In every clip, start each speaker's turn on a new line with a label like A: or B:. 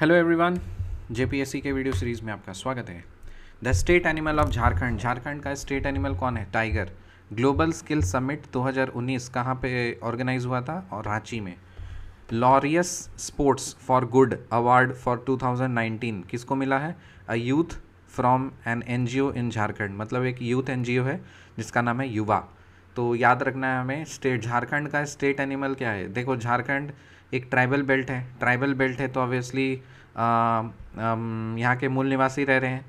A: Hello everyone, JPSC के video series में आपका स्वागत है। The state animal of Jharkhand, Jharkhand का स्टेट एनिमल कौन है? टाइगर। ग्लोबल स्किल समिट 2019 कहाँ पे ऑर्गेनाइज हुआ था? और रांची में। Laureus sports for good award for 2019 किसको मिला है? A youth from an NGO इन झारखंड, मतलब एक यूथ एनजीओ है जिसका नाम है युवा। तो याद रखना है हमें, स्टेट झारखंड का स्टेट एनिमल क्या है। देखो, झारखंड एक ट्राइबल बेल्ट है, ट्राइबल बेल्ट है तो ऑब्वियसली यहाँ के मूल निवासी रह रहे हैं,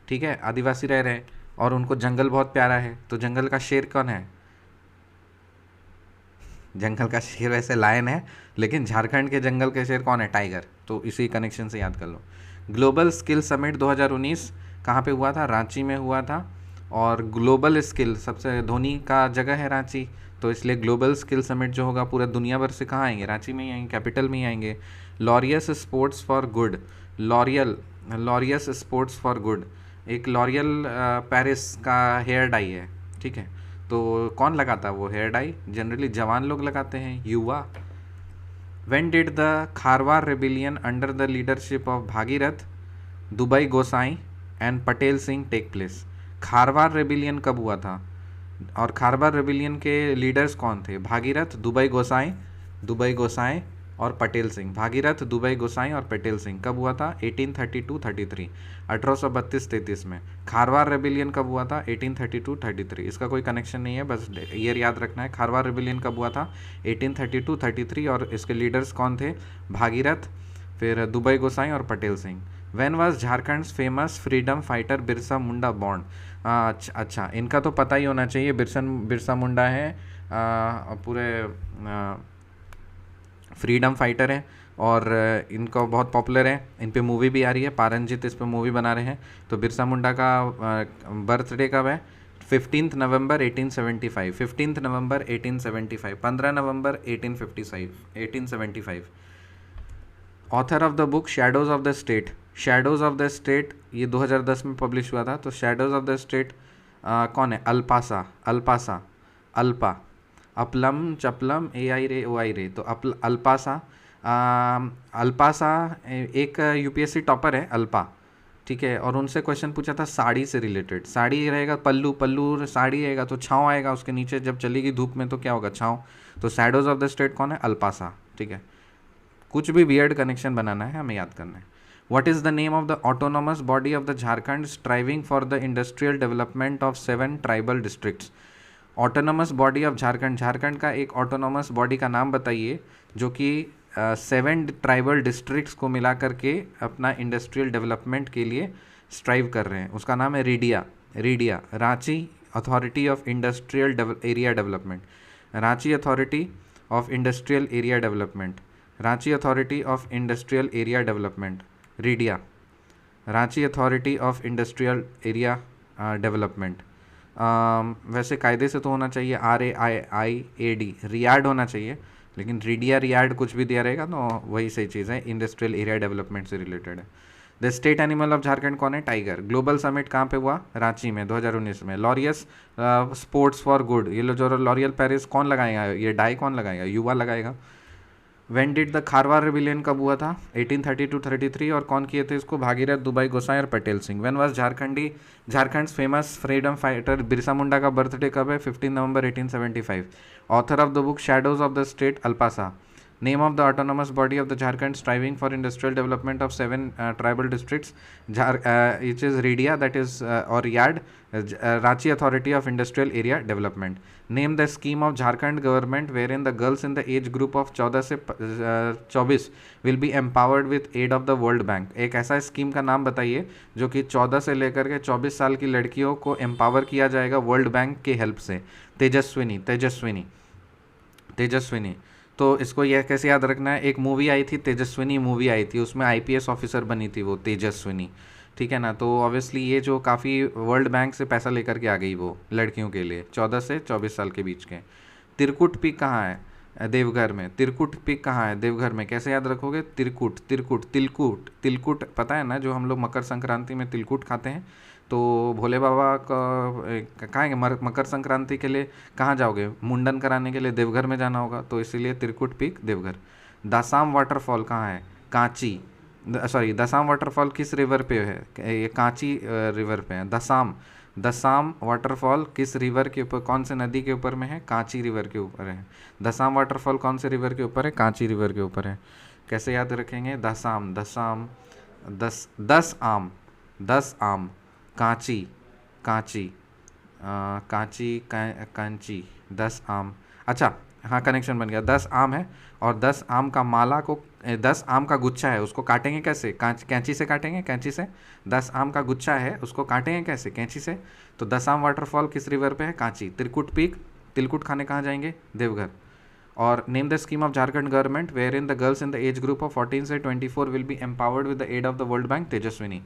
A: ठीक है, आदिवासी रह रहे हैं, और उनको जंगल बहुत प्यारा है। तो जंगल का शेर कौन है? जंगल का शेर वैसे लायन है, लेकिन झारखंड के जंगल के शेर कौन है? टाइगर। तो इसी कनेक्शन से याद कर लो। ग्लोबल स्किल समिट 2019 कहाँ पे हुआ था? रांची में हुआ था। और ग्लोबल स्किल, सबसे धोनी का जगह है रांची, तो इसलिए ग्लोबल स्किल समिट जो होगा पूरा दुनिया भर से कहाँ आएंगे? रांची में ही आएंगे, कैपिटल में ही आएंगे। Laureus sports for good, L'Oréal, Laureus sports for good एक लॉरियल पेरिस का हेयर डाई है, ठीक है। तो कौन लगाता है वो हेयर डाई? जनरली जवान लोग लगाते हैं, युवा। When did the Kharwar rebellion under the leadership of Bhagirath, Dubai Gosai and Patel Singh take place? Kharwar rebellion कब हुआ था? और खारवार रेबिलियन के लीडर्स कौन थे? भागीरथ, दुबई गोसाई और पटेल सिंह। भागीरथ, दुबई गोसाई और पटेल सिंह। कब हुआ था? 1832-33, 1832-33 में। खारवार रेबिलियन कब हुआ था? 1832-33। इसका कोई कनेक्शन नहीं है, बस ईयर याद रखना है। खारवार रेबिलियन कब हुआ था? 1832-33, और इसके लीडर्स कौन थे? भागीरथ, फिर दुबई गोसाई और Patel Singh. When was Jharkhand famous freedom fighter Birsa Munda born? अच्छा, इनका तो पता ही होना चाहिए। बिरसा मुंडा है पूरे फ्रीडम फाइटर है, और इनको बहुत पॉपुलर है। इन पे मूवी भी आ रही है, पारंजित इस पे मूवी बना रहे हैं। तो बिरसा मुंडा का बर्थडे कब है? 15 नवंबर 1875, 15 नवंबर 1875, 15 नवंबर 1875। Author of the book shadows of the state, shadows of the state ये 2010 में पब्लिश हुआ था। तो शैडोज़ ऑफ द स्टेट कौन है? अल्पा, अपलम चपलम ए आई रे ओ आई रे। तो अल्पासा, अल्पासा एक यूपीएससी टॉपर है, अल्पा, ठीक है। और उनसे क्वेश्चन पूछा था साड़ी से रिलेटेड। साड़ी रहेगा, पल्लू पल्लू साड़ी रहेगा तो छाँव आएगा उसके नीचे, जब चलेगी धूप में तो क्या होगा? छाँव। तो शैडोज़ ऑफ द स्टेट कौन है? अल्पासा, ठीक है। कुछ भी वियर्ड कनेक्शन बनाना है हमें याद करना है। What is the name of the autonomous body of the Jharkhand striving for the industrial development of 7 tribal districts? Autonomous body of Jharkhand, Jharkhand का एक ऑटोनोमस बॉडी का नाम बताइए जो कि 7 ट्राइबल डिस्ट्रिक्ट्स को मिला करके अपना इंडस्ट्रियल डेवलपमेंट के लिए स्ट्राइव कर रहे हैं। उसका नाम है RIADA, Ranchi authority of industrial area development, Ranchi authority of industrial area development, Ranchi authority of industrial area development, RIADA, Ranchi authority of industrial area development. वैसे कायदे से तो होना चाहिए RAIIAD, रियाड होना चाहिए, लेकिन रियाड कुछ भी दिया रहेगा तो वही सही चीज़ है, इंडस्ट्रियल एरिया डेवलपमेंट से रिलेटेड है। The state animal of Jharkhand कौन है? टाइगर। ग्लोबल समिट कहाँ पे हुआ? रांची में 2019 में। लॉरियस स्पोर्ट्स फॉर गुड, ये लो जो लॉरियल पेरिस कौन लगाएगा? ये डाई कौन लगाएगा? युवा लगाएगा। व्हेन डिड द खारवार रिबिलियन कब हुआ था? 1832-33, और कौन किए थे इसको? भागीरथ, दुबई गोसाई और Patel Singh. When was Jharkhand famous freedom fighter Birsa Munda का बर्थडे कब है? 15 नवंबर 1875। Author of the book shadows of the state, अल्पासा। Name of the autonomous body of the Jharkhand striving for industrial development of 7 tribal districts, which is RIADA, that is और यार्ड, Ranchi Authority of Industrial Area Development. Name the scheme of Jharkhand government wherein the girls in the age group of 14 से 24 will be empowered with aid of the World Bank. एक ऐसा scheme का नाम बताइए जो कि 14 से लेकर के 24 साल की लड़कियों को एम्पावर किया जाएगा वर्ल्ड बैंक के हेल्प से। तेजस्विनी। तो इसको यह कैसे याद रखना है? एक मूवी आई थी, तेजस्विनी मूवी आई थी, उसमें IPS ऑफिसर बनी थी वो तेजस्विनी, ठीक है ना। तो ऑब्वियसली ये जो काफ़ी वर्ल्ड बैंक से पैसा लेकर के आ गई वो लड़कियों के लिए 14 से 24 साल के बीच के। तिरकुट पीक कहाँ है? देवघर में। तिरकुट पीक कहाँ है? देवघर में। कैसे याद रखोगे? तिलकुट पता है ना, जो हम लोग मकर संक्रांति में तिलकुट खाते हैं। तो भोले बाबा का कहाँ है? मकर संक्रांति के लिए कहाँ जाओगे? मुंडन कराने के लिए देवघर में जाना होगा, तो इसीलिए तिरकुट पीक देवघर। दासाम वाटरफॉल कहाँ है? कांची, सॉरी, दसाम वाटरफॉल किस रिवर पे है? ये कांची रिवर पे है। दसाम, दसाम वाटरफॉल किस रिवर के ऊपर, कौन से नदी के ऊपर में है? कांची रिवर के ऊपर है। दसाम वाटरफॉल कौन से रिवर के ऊपर है? कांची रिवर के ऊपर है। कैसे याद रखेंगे? दसाम, दसाम, दस, दस आम, दस आम, कांची, कांची, कांची, कांची, 10 आम। अच्छा, हाँ कनेक्शन बन गया। 10 आम है और 10 आम का माला को 10 आम का गुच्छा है, उसको काटेंगे कैसे? कैंची से काटेंगे, कैंची से। 10 आम का गुच्छा है, उसको काटेंगे कैसे? कैंची से। तो 10 आम वाटरफॉल किस रिवर पे है? कांची। त्रिकुट पीक, तिलकुट खाने कहाँ जाएंगे? देवघर। और name the scheme of Jharkhand government where in the girls in the age group of 14 से 24 will be empowered with the aid of the world bank? Tejaswini.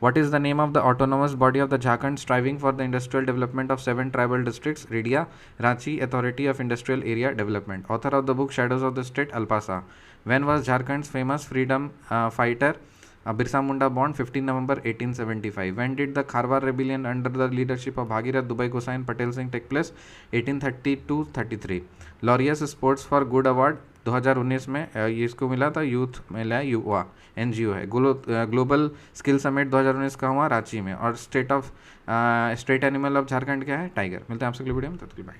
A: What is the name of the autonomous body of the Jharkhand striving for the industrial development of 7 tribal districts? RIDIA, Ranchi Authority of Industrial Area Development. Author of the book Shadows of the State, Alpasa. When was Jharkhand's famous freedom fighter Birsa Munda born? 15 November 1875. When did the Kharwar rebellion under the leadership of Bhagirath Dubai Gosain Patel Singh take place? 1832-33. Laureus Sports for Good Award 2019 में ये इसको मिला था, youth मिला है, युवा NGO है। Global skill summit 2019 का हुआ रांची में। और स्टेट एनिमल ऑफ झारखंड क्या है? टाइगर। मिलते हैं आपसे अगली वीडियो में, तब तक के लिए बाय।